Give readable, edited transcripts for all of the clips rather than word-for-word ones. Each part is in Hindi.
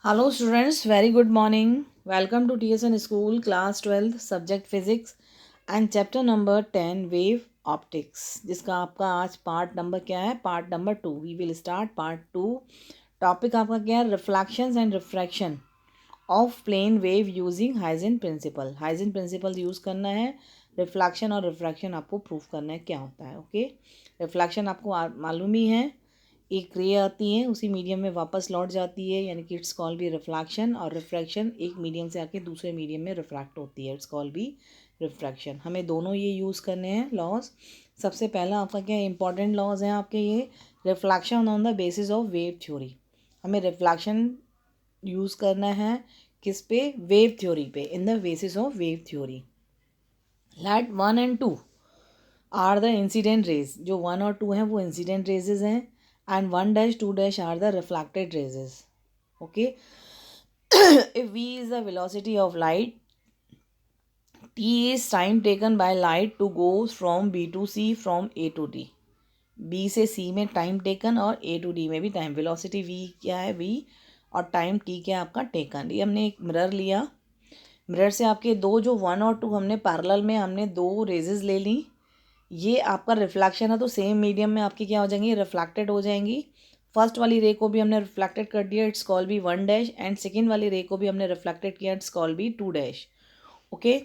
Hello students, very good morning. Welcome to TSN School Class 12th Subject Physics and Chapter number 10 Wave Optics, जिसका आपका आज पार्ट नंबर क्या है? Part number 2. We will start part 2. Topic आपका क्या है? Reflections and refraction of plane wave using Huygens principle. Huygens principle use करना है. रिफ्लेक्शन और रिफ्रैक्शन आपको प्रूफ करना है क्या होता है. ओके, रिफ्लेक्शन आपको मालूम ही है, एक रे आती है उसी मीडियम में वापस लौट जाती है, यानी कि इट्स कॉल बी रिफ्लेक्शन. और रिफ्रैक्शन एक मीडियम से आके दूसरे मीडियम में रिफ्रैक्ट होती है, इट्स कॉल बी रिफ्रैक्शन. हमें दोनों ये यूज़ करने हैं लॉज. सबसे पहला आपका क्या इंपॉर्टेंट लॉज हैं आपके ये? Reflection on the basis of wave theory. हमें रिफ्लेक्शन यूज़ करना है किस पे? वेव थ्योरी पे, in the basis of wave theory. Let 1 and 2 are the incident rays. जो 1 और 2 हैं वो इंसिडेंट रेजेज हैं, and 1 dash 2 dash are the reflected rays. Okay. If v is the velocity of light, t is time taken by light to go from b to c from a to d. b से c में टाइम टेकन और a to d में भी टाइम. वेलोसिटी v क्या है? v. और टाइम t क्या है आपका? टेकन. ये हमने एक मिरर लिया. मिरर से आपके दो जो 1 और 2 हमने पैरेलल में हमने दो रेजेस ले ली. ये आपका रिफ्लेक्शन है तो सेम मीडियम में आपकी क्या हो जाएंगी? रिफ्लेक्टेड हो जाएंगी. फर्स्ट वाली रे को भी हमने रिफ्लेक्टेड कर दिया, it's call be 1 dash. And second वाली रे को भी हमने रिफ्लेक्टेड किया, it's call be 2 dash. Okay,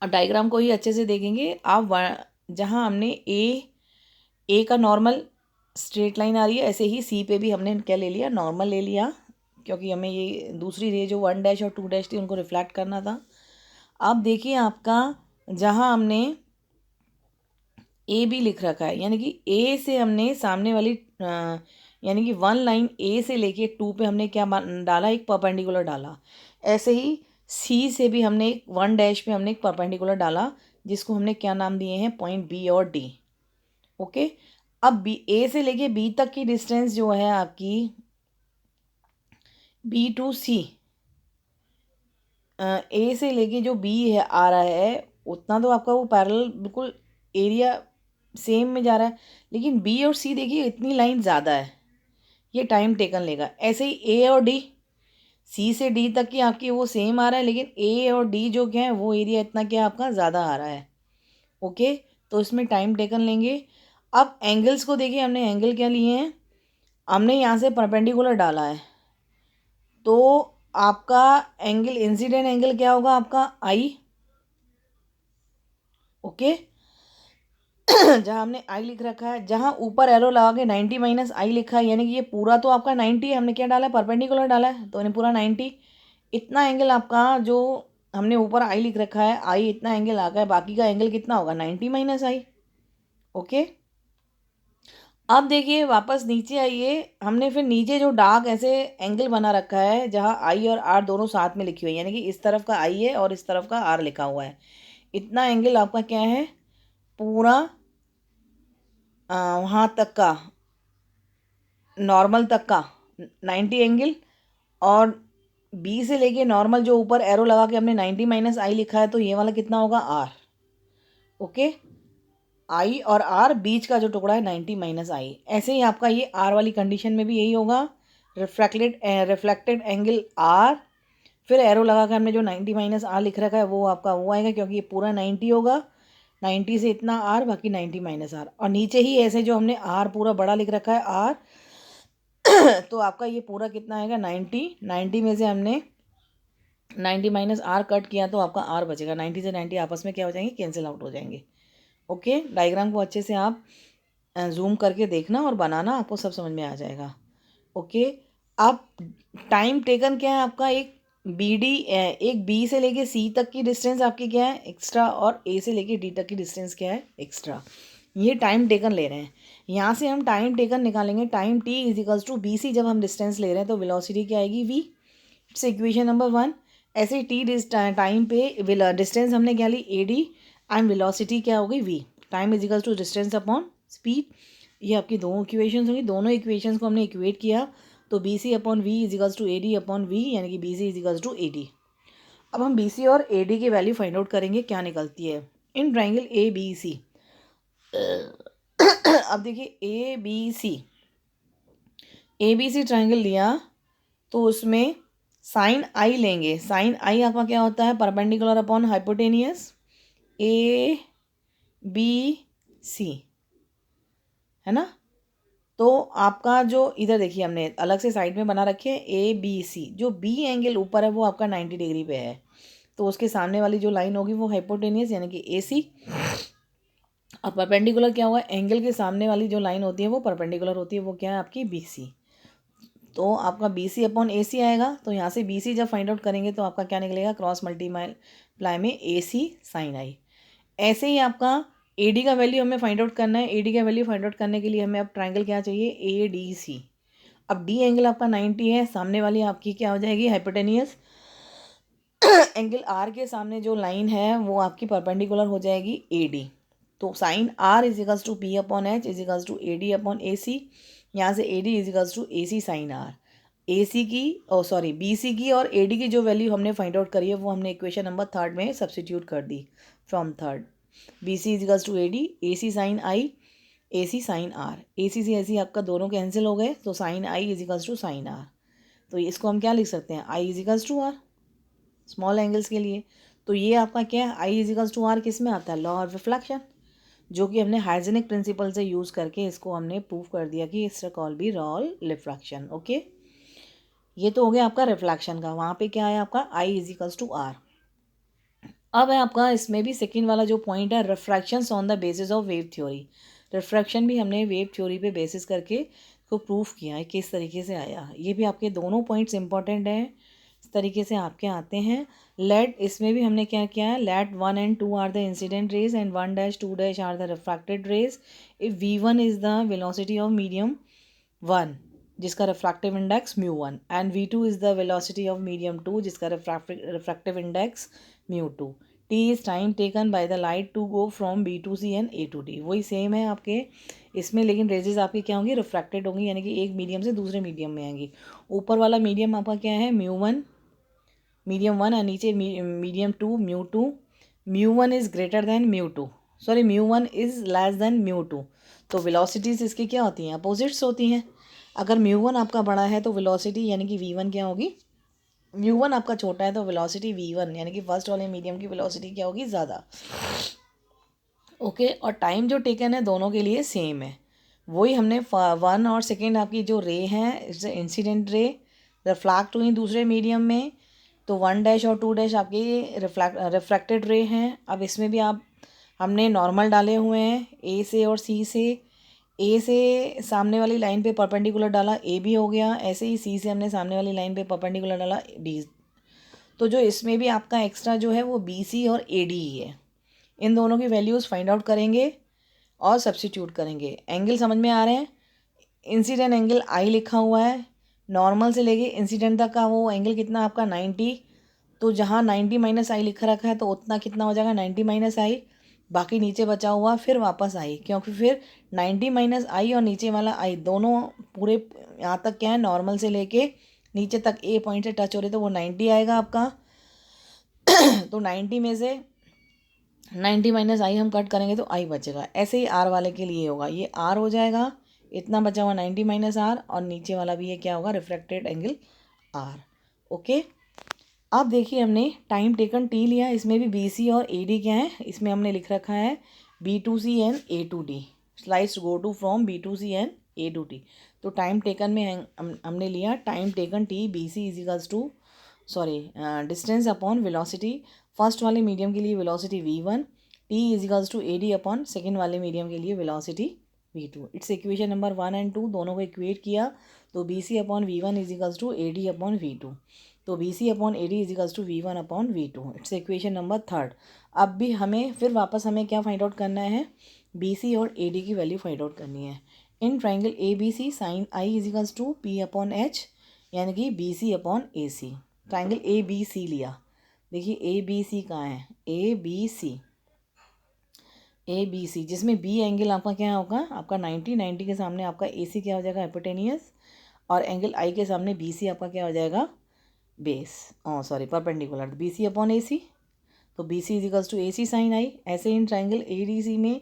और डायग्राम को ही अच्छे से देखेंगे आप. जहाँ हमने ए का नॉर्मल स्ट्रेट लाइन आ रही है, ऐसे ही सी पे भी हमने क्या ले लिया? नॉर्मल ले लिया, क्योंकि हमें ये दूसरी रे जो 1 डैश और 2 डैश थी उनको रिफ्लेक्ट करना था. अब देखिए आपका जहाँ हमने ए बी लिख रखा है, यानी कि ए से हमने सामने वाली यानी कि 1 लाइन ए से लेके 2 पे हमने क्या डाला? एक परपेंडिकुलर डाला. ऐसे ही सी से भी हमने एक 1 डैश पे हमने एक परपेंडिकुलर डाला, जिसको हमने क्या नाम दिए हैं? पॉइंट बी और डी. ओके, अब बी ए से लेके बी तक की डिस्टेंस जो है आपकी बी टू सी, ए से लेके जो बी है आ रहा है उतना तो आपका वो पैरेलल बिल्कुल एरिया सेम में जा रहा है, लेकिन बी और सी देखिए इतनी लाइन ज़्यादा है, ये टाइम टेकन लेगा. ऐसे ही ए और डी, सी से डी तक की आपकी वो सेम आ रहा है, लेकिन ए और डी जो क्या है वो एरिया इतना क्या आपका ज़्यादा आ रहा है. ओके, तो इसमें टाइम टेकन लेंगे. अब एंगल्स को देखिए, हमने एंगल क्या लिए हैं? हमने यहाँ से परपेंडिकुलर डाला है, तो आपका एंगल इंसिडेंट एंगल क्या होगा आपका? आई. ओके, जहाँ हमने आई लिख रखा है, जहाँ ऊपर एरो लगा के 90 माइनस आई लिखा है, यानी कि ये पूरा तो आपका 90 है. हमने क्या डाला है? परपेंडिकुलर डाला है, तो पूरा 90. इतना एंगल आपका जो हमने ऊपर आई लिख रखा है, आई इतना एंगल आ गया, बाकी का एंगल कितना होगा? 90 माइनस आई. ओके, अब देखिए वापस नीचे आइए. हमने फिर नीचे जो डार्क ऐसे एंगल बना रखा है, जहाँ आई और आर दोनों साथ में लिखी हुई है, यानी कि इस तरफ का आई है और इस तरफ का आर लिखा हुआ है. इतना एंगल आपका क्या है? पूरा वहाँ तक का, नॉर्मल तक का 90 एंगल. और बी से लेके नॉर्मल जो ऊपर एरो लगा के हमने 90 माइनस आई लिखा है, तो ये वाला कितना होगा? आर. ओके, आई और आर बीच का जो टुकड़ा है 90 माइनस आई. ऐसे ही आपका ये आर वाली कंडीशन में भी यही होगा. रिफ्लेक्टेड एंगल आर, फिर एरो लगा कर हमने जो 90 माइनस आर लिख रखा है वो आपका वो आएगा, क्योंकि ये पूरा 90 होगा. 90 से इतना आर, बाकी 90 माइनस आर. और नीचे ही ऐसे जो हमने आर पूरा बड़ा लिख रखा है आर, तो आपका ये पूरा कितना आएगा? 90. 90 में से हमने 90 माइनस आर कट किया तो आपका आर बचेगा. 90 से 90 आपस में क्या हो जाएंगे? कैंसिल आउट हो जाएंगे. ओके, डायग्राम को अच्छे से आप जूम करके देखना और बनाना, आपको सब समझ में आ जाएगा. ओके, अब टाइम टेकन क्या है आपका? एक बी डी, एक बी से लेके सी तक की डिस्टेंस आपकी क्या है? एक्स्ट्रा. और ए से लेके डी तक की डिस्टेंस क्या है? एक्स्ट्रा. ये टाइम टेकन ले रहे हैं. यहाँ से हम टाइम टेकन निकालेंगे. Time t is equals to B C. जब हम डिस्टेंस ले रहे हैं तो वेलोसिटी क्या आएगी? वी. It's equation number 1. ऐसे टी टाइम पे डिस्टेंस हमने क्या ली? A D. एंड वेलोसिटी क्या हो गई? V. Time is equals to distance upon speed. ये आपकी दो इक्वेशंस होंगी. दोनों इक्वेशंस को हमने इक्वेट किया, तो B C upon v is equals to A D upon v, यानी कि B C is equals to A D. अब हम बी सी और ए डी की वैल्यू फाइंड आउट करेंगे, क्या निकलती है इन ट्राइंगल ए बी सी. अब देखिए ए बी सी ट्राइंगल लिया, तो उसमें साइन आई लेंगे। साइन आई आपका क्या होता है, perpendicular upon hypotenuse A B C, है ना। तो आपका जो इधर देखिए हमने अलग से साइड में बना रखे हैं ए बी सी, जो बी एंगल ऊपर है वो आपका 90 डिग्री पे है, तो उसके सामने वाली जो लाइन होगी वो हाइपोटेनियस यानी कि ए सी। और परपेंडिकुलर क्या हुआ, एंगल के सामने वाली जो लाइन होती है वो परपेंडिकुलर होती है, वो क्या है आपकी बी सी। तो आपका बी सी अपॉन ए सी आएगा, तो यहाँ से बी सी जब फाइंड आउट करेंगे तो आपका क्या निकलेगा, क्रॉस मल्टीप्लाई में ए सी साइन आई। ऐसे ही आपका ए डी का वैल्यू हमें फाइंड आउट करना है। ए डी का वैल्यू फाइंड आउट करने के लिए हमें अब ट्राइंगल क्या चाहिए, ए डी सी। अब डी एंगल आपका 90 है, सामने वाली आपकी क्या हो जाएगी, हाइपोटेनियस। एंगल आर के सामने जो लाइन है वो आपकी परपेंडिकुलर हो जाएगी ए डी। तो sine r इजिकल्स to P upon H equals to A D upon A C. यहाँ से A D इजिकल्स to A C sine r. A C की बी सी की और ए डी की जो वैल्यू हमने फाइंड आउट करी है वो हमने इक्वेशन नंबर 3 में सब्सटीट्यूट कर दी from 3। B C इजिकल्स to A D, A C sine i, A C sine r. A C से ऐसी आपका दोनों कैंसिल हो गए, तो sine i इजिकल्स to sine r. तो इसको हम क्या लिख सकते हैं, i इजिकल्स to r, small angles के लिए। तो ये आपका क्या है, आई इजिकल्स टू आर किस में आता है, लॉ ऑफ रिफ्लेक्शन, जो कि हमने हाइजेनिक प्रिंसिपल से यूज़ करके इसको हमने प्रूव कर दिया कि इससे call be roll refraction. Okay, ये तो हो गया आपका रिफ्लेक्शन का। वहाँ पे क्या है आपका आई इजिकल्स टू आर। अब है आपका इसमें भी सेकेंड वाला जो पॉइंट है, refractions on the basis of wave theory. Refraction भी हमने वेव थ्योरी पे बेसिस करके को प्रूफ किया है, किस तरीके से आया। ये भी आपके दोनों पॉइंट्स इंपॉर्टेंट हैं, इस तरीके से आपके आते हैं। लेट, इसमें भी हमने क्या किया है, let 1 and 2 are the incident rays and 1 - 2 are the refracted rays. If V1 is the velocity of medium 1 जिसका refractive index μ1 and V2 is the velocity of medium 2 जिसका refractive index μ2। T is time taken by the light to go from B to C and A to D। वही सेम है आपके इसमें, लेकिन रेजेस आपकी क्या होंगी, रिफ्रैक्टेड होंगी, यानी कि एक मीडियम से दूसरे मीडियम में आएंगी। ऊपर वाला मीडियम आपका क्या है, μ1 मीडियम 1 और नीचे medium 2 μ2। μ1 is greater than μ2, sorry μ1 is less than μ2। तो वेलोसिटीज इसकी क्या होती हैं, अपोजिट्स होती हैं। अगर μ1 आपका बड़ा है तो वेलोसिटी यानी कि V1 क्या होगी, μ1 आपका छोटा है तो वेलोसिटी V1 यानी कि फर्स्ट वाले मीडियम की वेलोसिटी क्या होगी, ज़्यादा। ओके, और टाइम जो टेकन है दोनों के लिए सेम है। वही हमने 1 और सेकेंड आपकी जो रे हैं, इंसिडेंट रे रिफ्लैक्ट हुई दूसरे मीडियम में, तो 1 और 2 आपकी रिफ्रैक्टेड रे हैं। अब इसमें भी आप हमने नॉर्मल डाले हुए हैं ए से और सी से। ए से सामने वाली लाइन पे परपेंडिकुलर डाला, ए भी हो गया। ऐसे ही सी से हमने सामने वाली लाइन पे परपेंडिकुलर डाला, डी। तो जो इसमें भी आपका एक्स्ट्रा जो है वो बी सी और ए डी ही है। इन दोनों की वैल्यूज़ फाइंड आउट करेंगे और सब्स्टिट्यूट करेंगे। एंगल समझ में आ रहे हैं, इंसिडेंट एंगल आई लिखा हुआ है, नॉर्मल से लेके इंसिडेंट तक का वो एंगल कितना आपका 90। तो जहाँ 90 माइनस आई लिखा रखा है तो उतना कितना हो जाएगा, 90 माइनस आई, बाकी नीचे बचा हुआ फिर वापस आई, क्योंकि फिर 90 माइनस आई और नीचे वाला आई दोनों पूरे यहाँ तक क्या है, नॉर्मल से लेके नीचे तक ए पॉइंट से टच हो रहे तो वो 90 आएगा आपका। तो 90 में से 90 माइनस आई हम कट करेंगे तो आई बचेगा। ऐसे ही आर वाले के लिए होगा, ये आर हो जाएगा, इतना बचा हुआ 90 माइनस आर, और नीचे वाला भी ये क्या होगा, रिफ्रैक्टेड एंगल आर। ओके, अब देखिए हमने टाइम टेकन टी लिया, इसमें भी बी सी और ए डी क्या है, इसमें हमने लिख रखा है B to C and A to D, slides go to from B to C and A to T. तो टाइम टेकन में हमने लिया time taken t B C इजिकल्स to distance upon velocity. First वाले मीडियम के लिए velocity V1, t is equals to A D upon second वाले मीडियम के लिए velocity V2। It's equation number 1 और 2 दोनों को इक्वेट किया तो B C upon V1 is equals to A D upon V2। तो B C upon A D इजिकल्स to V1 upon V2। It's equation number 3। अब भी हमें फिर वापस हमें क्या फाइंड आउट करना है, बी सी और ए डी की वैल्यू फाइंड आउट करनी है। In triangle A B C sine i इजिकल्स to P upon h यानी कि B C upon A C. Triangle A B C लिया, देखिए ए बी सी कहाँ है, ए बी सी जिसमें बी एंगल आपका क्या होगा, आपका 90 के सामने आपका ए सी क्या हो जाएगा, हाइपोटेनियस, और एंगल आई के सामने बी सी आपका क्या हो जाएगा, base, perpendicular, B C upon A C. तो B C इजिकल्स to A C sine i. ऐसे in triangle A D C में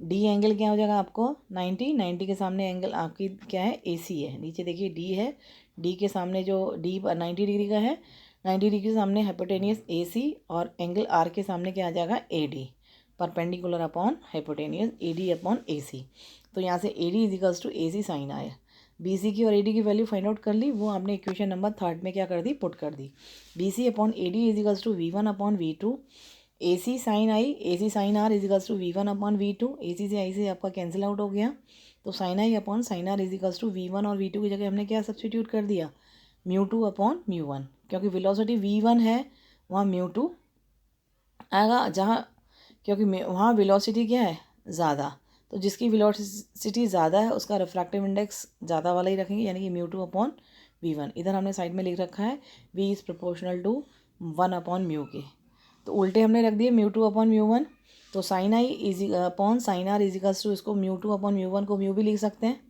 डी एंगल क्या हो जाएगा आपको 90 के सामने एंगल आपकी क्या है, ए सी है, नीचे देखिए डी है, डी के सामने जो डी 90 डिग्री का है, 90 डिग्री के सामने हाइपोटेनियस ए सी और एंगल आर के सामने क्या आ जाएगा A D, perpendicular upon hypotenuse A D upon A C. तो यहाँ से A D इजिकल्स to A C sine आया। बी सी की और ए डी की वैल्यू फाइंड आउट कर ली, वो आपने इक्वेशन नंबर 3 में क्या कर दी, पुट कर दी। B C upon A D इजिकल्स to V one upon V two, A C sine i A C sine r इजिकल्स to V one upon V two, A C से आई से आपका कैंसिल आउट हो गया। तो sine i upon sine r इजिकल्स to V one और वी टू की जगह हमने क्या सब्सटीट्यूट कर दिया, mu two upon mu one, क्योंकि वेलोसिटी वी वन है वहाँ म्यू टू आएगा, जहाँ क्योंकि वहाँ वेलोसिटी क्या है, ज़्यादा, तो जिसकी वेलोसिटी ज़्यादा है उसका रिफ्रैक्टिव इंडेक्स ज़्यादा वाला ही रखेंगे, यानी कि mu two upon V one. इधर हमने साइड में लिख रखा है V is proportional to 1 upon mu के, तो उल्टे हमने रख दिए mu two upon mu one. तो साइन आई इजी अपॉन साइन आर इजिकल्स टू, इसको mu two upon mu one को म्यू भी लिख सकते हैं,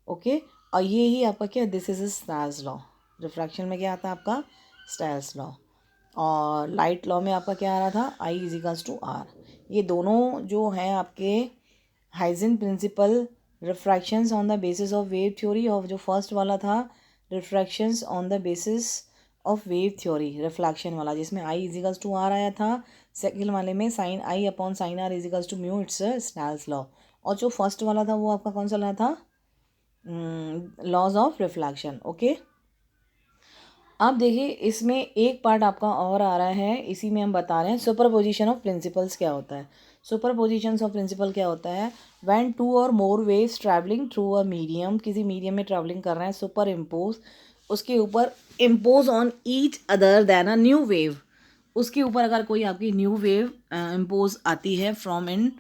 ओके। और ये ही आपका क्या, this is Snell's law. Refraction में क्या आता है आपका, स्नेल्स लॉ। और लाइट लॉ में आपका क्या आ रहा था, आई इजिकल्स टू आर। ये दोनों जो हैं आपके Huygens principle, refractions on the basis of wave theory, और जो फर्स्ट वाला था refractions on the basis of wave theory, reflection वाला, जिसमें आई इजिकल्स टू आर आया था। सेकेंड वाले में sine i upon sine r इजिकल्स to mu, it's Snell's law. और जो फर्स्ट वाला था वो आपका कौन सा लॉ था, लॉज ऑफ रिफ्लेक्शन, ओके। अब देखिए इसमें एक पार्ट आपका और आ रहा है, इसी में हम बता रहे हैं सुपरपोजिशन ऑफ प्रिंसिपल्स क्या होता है। सुपरपोजिशन ऑफ प्रिंसिपल क्या होता है, when two or more waves travelling through a medium, किसी मीडियम में ट्रैवलिंग कर रहे हैं, सुपर इम्पोज, उसके ऊपर impose on each other then a new wave, उसके ऊपर अगर कोई आपकी न्यू वेव इम्पोज आती है from in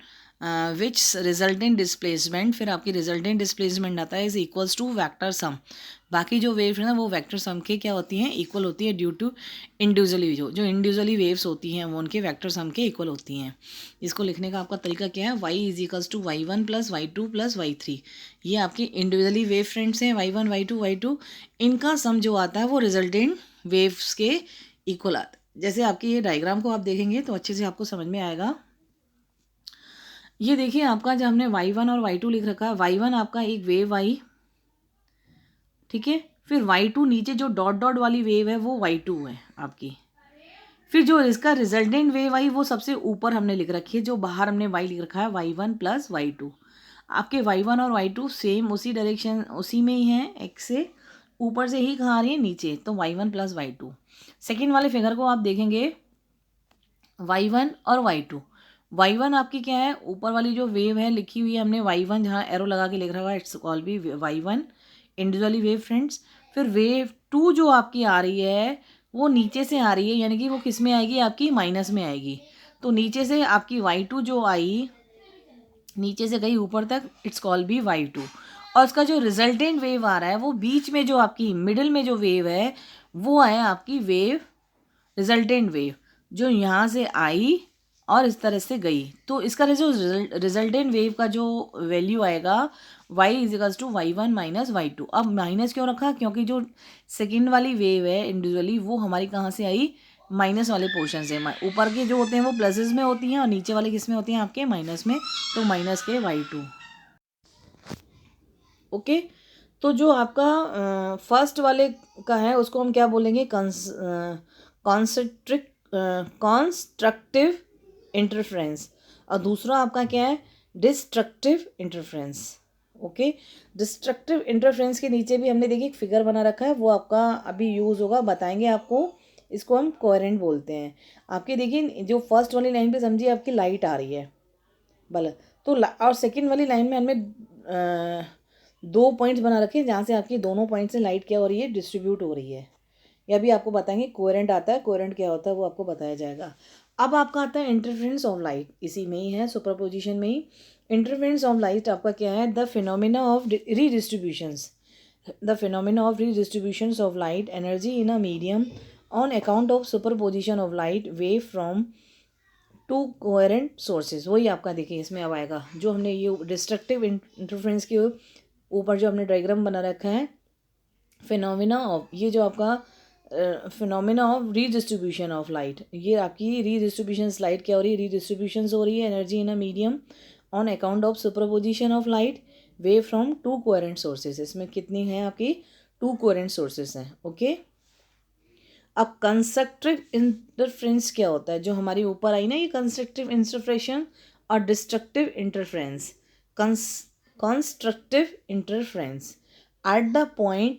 which resultant displacement, फिर आपकी रिजल्टेंट डिस्प्लेसमेंट आता है is equals to vector sum. बाकी जो वेव्स है ना वो वेक्टर सम के क्या होती हैं, इक्वल होती है, ड्यू टू इंडिविजुअली जो इंडिविजुअली वेव्स होती हैं वो उनके वेक्टर सम के इक्वल होती हैं। इसको लिखने का आपका तरीका क्या है, y is equals to y one plus y two plus y three. ये आपकी इंडिविजुअली वेव फ्रेंड्स हैं, वाई वन वाई टू, इनका सम जो आता है वो रिजल्टेंट वेव्स के इक्वल आता है। जैसे आपकी ये डायग्राम को आप देखेंगे तो अच्छे से आपको समझ में आएगा। ये देखिए आपका जब हमने y1 और y2 लिख रखा है, y1 आपका एक वेव आई, ठीक है, फिर y2 नीचे जो डॉट डॉट वाली वेव है वो y2 है आपकी, फिर जो इसका रिजल्टेंट वेव आई वो सबसे ऊपर हमने लिख रखी है, जो बाहर हमने y लिख रखा है y1 प्लस y2। आपके y1 और y2 सेम उसी डायरेक्शन उसी में ही हैं, x से ऊपर से ही कहाँ आ रही है, नीचे, तो y1 प्लस y2। सेकेंड वाले फिगर को आप देखेंगे y1 और y2, y1 आपकी क्या है, ऊपर वाली जो वेव है लिखी हुई है हमने y1, जहाँ एरो लगा के लिख रहा है, it's call be y1 individually wave friends. फिर वेव 2 जो आपकी आ रही है वो नीचे से आ रही है, यानी कि वो किस में आएगी, आपकी माइनस में आएगी। तो नीचे से आपकी y2 जो आई, नीचे से गई ऊपर तक, इट्स कॉल बी y2। और उसका जो रिजल्टेंट वेव आ रहा है वो बीच में जो आपकी मिडिल में जो वेव है वो है आपकी वेव, रिजल्टेंट वेव, जो यहाँ से आई और इस तरह से गई। तो इसका जो रिजल्टेंट वेव का जो वैल्यू आएगा y equals to y1 minus y2। अब माइनस क्यों रखा, क्योंकि जो सेकेंड वाली वेव है इंडिविजुअली वो हमारी कहाँ से आई, माइनस वाले पोर्शन से। ऊपर के जो होते हैं वो प्लसेस में होती हैं और नीचे वाले किस में होती हैं, आपके माइनस में, तो माइनस के y2, ओके। तो जो आपका फर्स्ट वाले का है उसको हम क्या बोलेंगे, कॉन्स्ट्रक्टिव इंटरफ्रेंस, और दूसरा आपका क्या है, destructive interference, okay. Destructive interference के नीचे भी हमने देखिए एक फिगर बना रखा है, वो आपका अभी यूज़ होगा, बताएंगे आपको। इसको हम कोहेरेंट बोलते हैं। आपके देखिए जो फर्स्ट वाली लाइन पे समझिए आपकी लाइट आ रही है भले, तो और सेकंड वाली लाइन में हमने 2 पॉइंट्स बना रखे हैं, जहाँ से आपकी दोनों पॉइंट से लाइट क्या हो रही है, डिस्ट्रीब्यूट हो रही है। यह भी आपको बताएंगे, कोहेरेंट आता है, कोहेरेंट क्या होता है वो आपको बताया जाएगा। अब आपका आता है इंटरफेरेंस ऑफ लाइट, इसी में ही है, सुपरपोजिशन में ही। इंटरफेरेंस ऑफ लाइट आपका क्या है, the phenomena of redistributions, the phenomena of redistributions of light energy in a medium on account of superposition of light wave from two coherent sources. वही आपका देखिए इसमें अब आएगा, जो हमने ये डिस्ट्रक्टिव इंटरफेरेंस के ऊपर जो हमने डायग्राम बना रखा है, फिनोमिना ऑफ, ये जो आपका phenomena of redistribution of light, ये आपकी रीडिस्ट्रीब्यूशन लाइट क्या हो रही है, रीडिस्ट्रीब्यूशन हो रही है energy in a medium on account of superposition of light wave from two coherent sources. इसमें कितनी है आपकी 2 कोहेरेंट सोर्सेस हैं. ओके. अब कंस्ट्रक्टिव इंटरफ्रेंस क्या होता है, जो हमारी ऊपर आई ना ये कंस्ट्रक्टिव इंटरफ्रेशन और destructive interference. Constructive interference at the point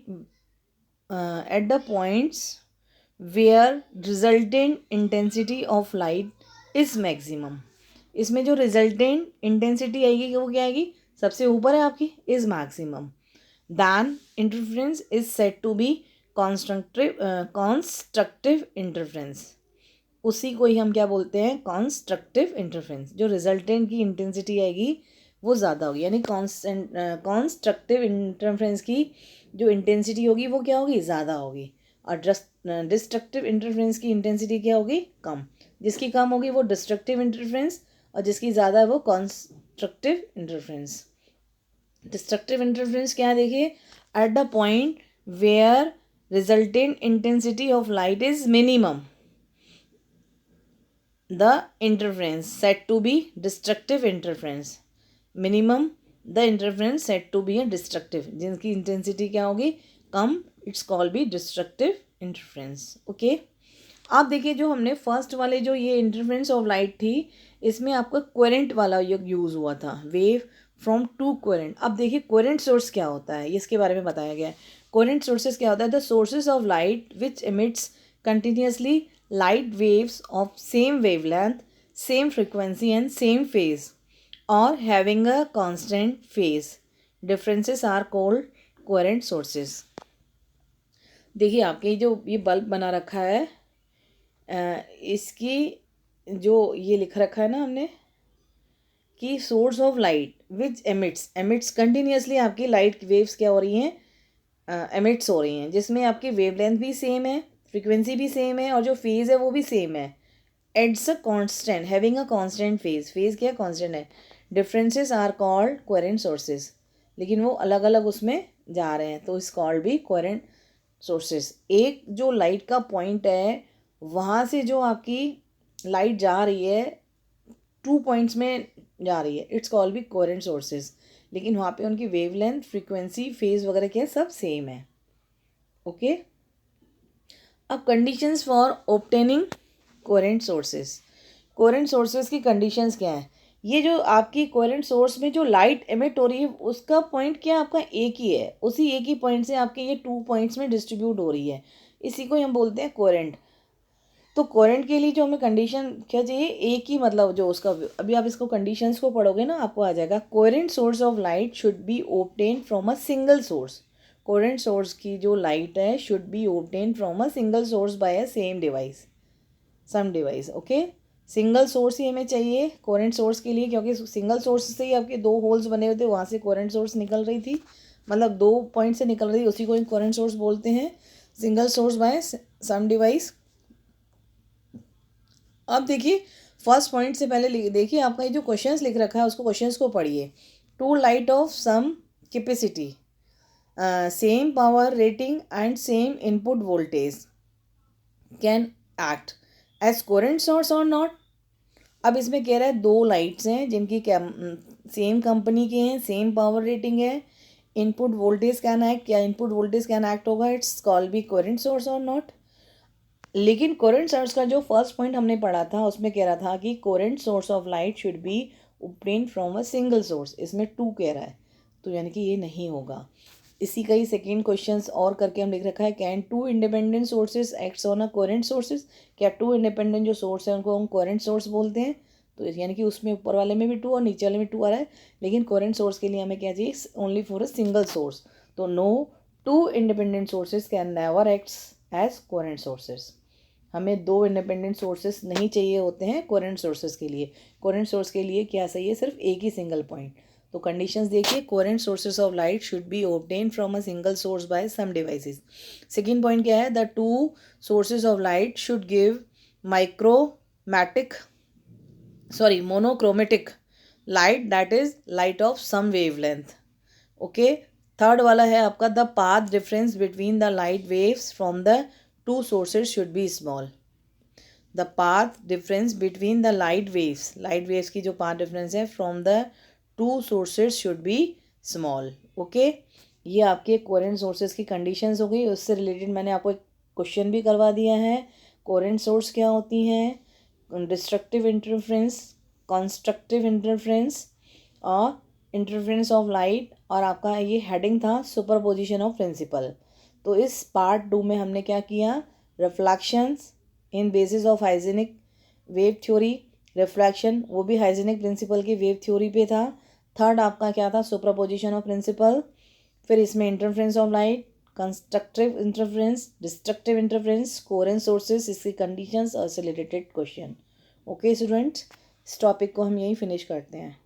at the points where resultant intensity of light is maximum. इसमें जो रिजल्टेंट इंटेंसिटी आएगी वो क्या आएगी, सबसे ऊपर है आपकी, is maximum. Then interference is set to be constructive interference. उसी को ही हम क्या बोलते हैं, कॉन्स्ट्रक्टिव इंटरफ्रेंस. जो रिजल्टेंट की इंटेंसिटी आएगी वो ज़्यादा होगी, यानी कॉन्स्ट्रक्टिव इंटरफ्रेंस की जो इंटेंसिटी होगी वो क्या होगी, ज़्यादा होगी. और डिस्ट्रक्टिव इंटरफ्रेंस की इंटेंसिटी क्या होगी, कम. जिसकी कम होगी वो डिस्ट्रक्टिव इंटरफ्रेंस और जिसकी ज़्यादा है वो कॉन्स्ट्रक्टिव इंटरफ्रेंस. डिस्ट्रक्टिव इंटरफ्रेंस क्या है, देखिए, at the point where resultant intensity of light is minimum, the interference set to be destructive interference. Minimum the interference set to be a destructive. जिनकी इंटेंसिटी क्या होगी, कम, it's call be destructive interference. Okay. आप देखिए जो हमने फर्स्ट वाले जो ये इंटरफ्रेंस ऑफ लाइट थी, इसमें आपका कोहेरेंट वाला यूज़ हुआ था, वेव फ्रॉम टू कोहेरेंट. अब देखिए कोहेरेंट सोर्स क्या होता है, इसके बारे में बताया गया है. कोहेरेंट सोर्सेज क्या होता है, the sources of light which emits continuously light waves of same wavelength, same frequency and same phase or having a constant phase. Differences are called coherent sources. देखिए आपके जो ये बल्ब बना रखा है, इसकी जो ये लिख रखा है ना हमने कि source of light which emits continuously, आपकी लाइट वेव्स क्या हो रही हैं, एमिट्स हो रही हैं, जिसमें आपकी वेवलेंथ भी सेम है, फ्रीक्वेंसी भी सेम है और जो फेज़ है वो भी सेम है. It's a constant, having a constant phase. Phase क्या कांस्टेंट है. Differences are called coherent sources. लेकिन वो अलग अलग उसमें जा रहे हैं तो इस कॉल्ड भी कोहेरेंट सोर्सेज. एक जो लाइट का पॉइंट है वहाँ से जो आपकी लाइट जा रही है 2 पॉइंट्स में जा रही है, इट्स कॉल्ड भी कोहेरेंट सोर्सेज. लेकिन वहाँ पे उनकी वेवलेंथ, फ्रीक्वेंसी, फेज वगैरह क्या है, सब सेम है. ओके. अब conditions for obtaining coherent sources. Coherent sources की कंडीशंस क्या है, ये जो आपकी कोहेरेंट सोर्स में जो लाइट एमिट हो रही है उसका पॉइंट क्या आपका एक ही है, उसी एक ही पॉइंट से आपके ये 2 पॉइंट्स में डिस्ट्रीब्यूट हो रही है, इसी को हम बोलते हैं कोहेरेंट. तो कोहेरेंट के लिए जो हमें कंडीशन क्या चाहिए, एक ही, मतलब जो उसका, अभी आप इसको कंडीशंस को पढ़ोगे ना आपको आ जाएगा. Coherent source of light should be obtain from a single source. Coherent source की जो लाइट है should be obtain from a single source by a same device, some device. Okay. Single source ही हमें चाहिए कोहेरेंट सोर्स के लिए, क्योंकि सिंगल सोर्स से ही आपके 2 होल्स बने हुए थे, वहाँ से कोहेरेंट सोर्स निकल रही थी, मतलब 2 पॉइंट से निकल रही थी, उसी को ही कोहेरेंट सोर्स बोलते हैं. Single source by some device. अब देखिए फर्स्ट पॉइंट से पहले देखिए आपका ये जो क्वेश्चंस लिख रखा है उसको, क्वेश्चंस को पढ़िए. Two light of some capacity, same power rating and same input voltage can act as coherent source और नॉट. अब इसमें कह रहा है 2 लाइट्स हैं जिनकी सेम कंपनी के हैं, सेम पावर रेटिंग है, इनपुट वोल्टेज कैन एक्ट, क्या इनपुट वोल्टेज कैन एक्ट होगा, it's called be coherent source और नॉट. लेकिन कोहेरेंट सोर्स का जो फर्स्ट पॉइंट हमने पढ़ा था उसमें कह रहा था कि coherent source of light should B obtained from a single source. इसमें 2 कह रहा है तो यानी कि ये नहीं होगा. इसी का ही सेकेंड क्वेश्चन और करके हम लिख रखा है, can 2 independent sources acts on a coherent sources. क्या 2 इंडिपेंडेंट जो सोर्स है उनको हम कोहेरेंट सोर्स बोलते हैं. तो यानी कि उसमें ऊपर वाले में भी 2 और नीचे वाले में 2 आ रहा है, लेकिन कोहेरेंट सोर्स के लिए हमें क्या चाहिए, only for a single source. तो no, 2 independent sources can never acts as coherent sources. हमें 2 इंडिपेंडेंट सोर्सेज नहीं चाहिए होते हैं कोहेरेंट सोर्सेज के लिए. कोहेरेंट सोर्स के लिए क्या सही है, सिर्फ एक ही सिंगल पॉइंट. तो कंडीशंस देखिए, coherent sources of light should be obtain from a single source by some devices. Second point क्या है, the 2 sources of light should give monochromatic light, that is light of some wavelength. Okay. Third वाला है आपका, the path difference between the light waves from the 2 sources should be small. The path difference between the light waves की जो पाथ डिफरेंस है from the 2 sources should be small. Okay. ये आपके कोहेरेंट सोर्सेज की कंडीशंस हो गई। उससे रिलेटेड मैंने आपको एक क्वेश्चन भी करवा दिया है। कोहेरेंट सोर्स क्या होती हैं, डिस्ट्रक्टिव इंटरफ्रेंस, कंस्ट्रक्टिव इंटरफ्रेंस और इंटरफ्रेंस ऑफ लाइट। और आपका ये हेडिंग था सुपरपोजिशन ऑफ प्रिंसिपल। तो इस पार्ट 2 में हमने क्या किया, reflections in basis of hygienic wave theory, reflection वो भी हाइजेनिक प्रिंसिपल की वेव थ्योरी पे था। थर्ड आपका क्या था, सुपरपोजिशन ऑफ प्रिंसिपल। फिर इसमें interference of light, constructive interference, destructive interference, coherent sources, इसकी कंडीशंस और से रिलेटेड क्वेश्चन। ओके स्टूडेंट्स, इस टॉपिक को हम यहीं फिनिश करते हैं।